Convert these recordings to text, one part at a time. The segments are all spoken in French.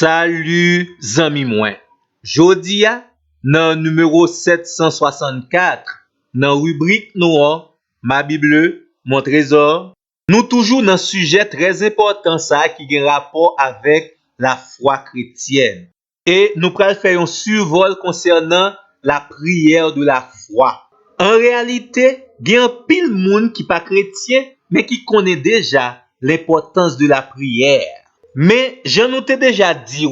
Salut zami mwen. Jodi a, nan numéro 764, nan rubrik nou an, ma Bible, mon trésor, nous toujours dans sujet très important ça qui gen rapport avec la foi chrétienne. Et nous pral faire un survol concernant la prière de la foi. En réalité, gen pile moun qui pas chrétien, mais qui connaît déjà l'importance de la prière. Mais j'en ai déjà dit,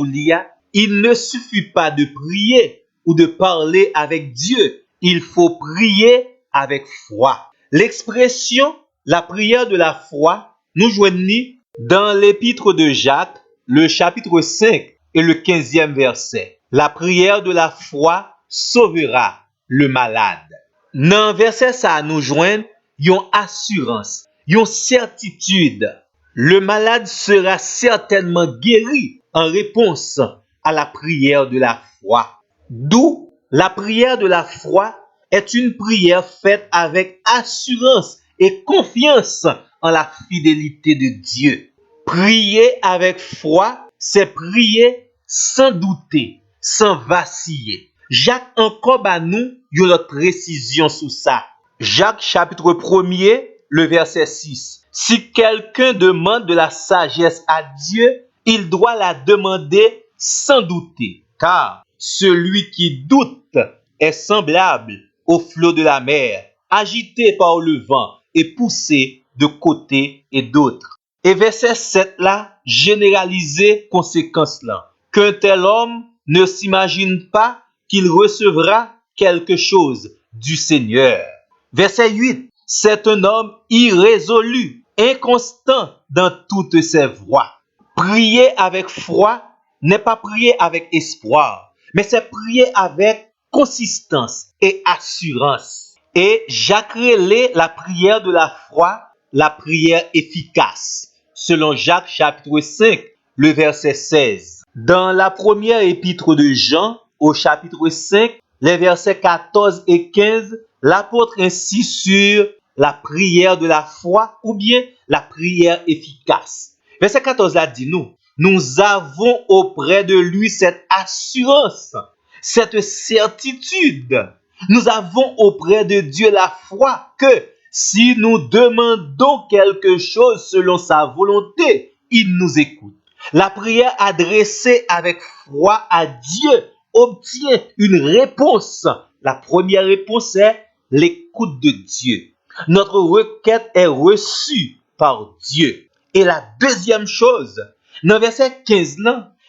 il ne suffit pas de prier ou de parler avec Dieu. Il faut prier avec foi. L'expression la prière de la foi nous joignons dans l'épître de Jacques, le chapitre 5 et le 15e verset. La prière de la foi sauvera le malade. Dans verset ça nous joignons une assurance, une certitude. Le malade sera certainement guéri en réponse à la prière de la foi. D'où la prière de la foi est une prière faite avec assurance et confiance en la fidélité de Dieu. Prier avec foi, c'est prier sans douter, sans vaciller. Jacques encore ba nous une autre précision sur ça. Jacques chapitre 1er, le verset 6. Si quelqu'un demande de la sagesse à Dieu, il doit la demander sans douter, car celui qui doute est semblable au flot de la mer, agité par le vent et poussé de côté et d'autre. Et verset 7 là, généraliser conséquence là. Qu'un tel homme ne s'imagine pas qu'il recevra quelque chose du Seigneur. Verset 8, c'est un homme irrésolu, inconstant dans toutes ses voies. Prier avec foi n'est pas prier avec espoir, mais c'est prier avec consistance et assurance. Et Jacques relève la prière de la foi, la prière efficace, selon Jacques chapitre 5, le verset 16. Dans la première épître de Jean, au chapitre 5, les versets 14 et 15, l'apôtre insiste sur la prière de la foi ou bien la prière efficace. Verset 14 a dit nous avons auprès de lui cette assurance, cette certitude. Nous avons auprès de Dieu la foi que si nous demandons quelque chose selon sa volonté, il nous écoute. La prière adressée avec foi à Dieu obtient une réponse. La première réponse est l'écoute de Dieu. Notre requête est reçue par Dieu. Et la deuxième chose, dans verset 15,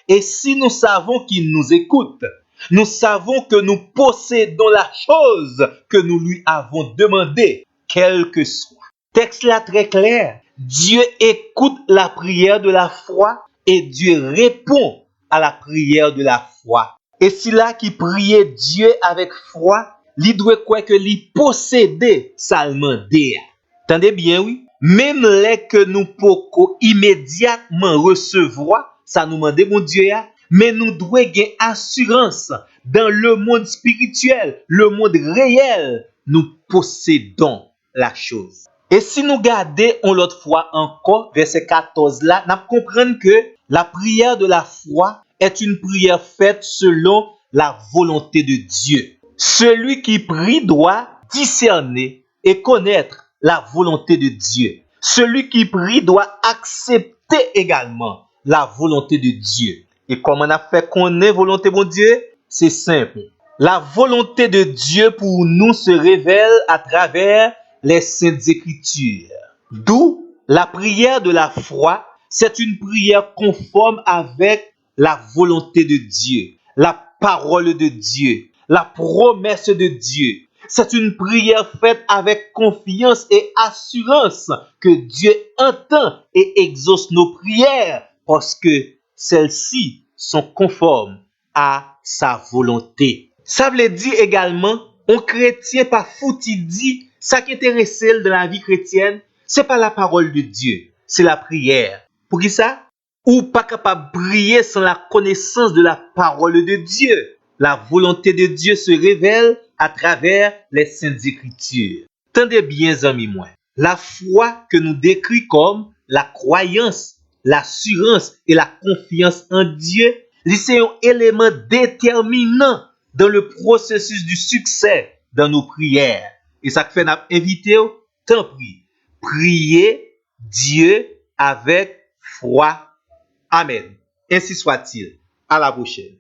et si nous savons qu'il nous écoute, nous savons que nous possédons la chose que nous lui avons demandée, quelle que soit. Texte là très clair. Dieu écoute la prière de la foi et Dieu répond à la prière de la foi. Et si là qui priait Dieu avec foi, li doit quoi que li posséder seulement Dieu. Tendez bien, oui. Même les que nous pouvons immédiatement recevoir, ça nous demande mon Dieu, mais nous devons gagner assurance dans le monde spirituel, le monde réel, nous possédons la chose. Et si nous gardons l'autre fois encore, verset 14 là, nous comprenons que la prière de la foi est une prière faite selon la volonté de Dieu. Celui qui prie doit discerner et connaître la volonté de Dieu. Celui qui prie doit accepter également la volonté de Dieu. Et comment on a fait connaître la volonté de Dieu? C'est simple. La volonté de Dieu pour nous se révèle à travers les saintes écritures. D'où la prière de la foi, c'est une prière conforme avec la volonté de Dieu, la parole de Dieu, la promesse de Dieu. C'est une prière faite avec confiance et assurance que Dieu entend et exauce nos prières parce que celles-ci sont conformes à sa volonté. Ça veut dire également, un chrétien pas fouti dit, ça qui intéresse dans la vie chrétienne, c'est pas la parole de Dieu, c'est la prière. Pour qui ça? Ou pas capable de prier sans la connaissance de la parole de Dieu. La volonté de Dieu se révèle à travers les saintes écritures. Tendez bien, amis moi. La foi que nous décrit comme la croyance, l'assurance et la confiance en Dieu C'est un élément déterminant dans le processus du succès dans nos prières. Et ça fait nous inviter, tant pis, prier Dieu avec foi. Amen. Ainsi soit-il. À la prochaine.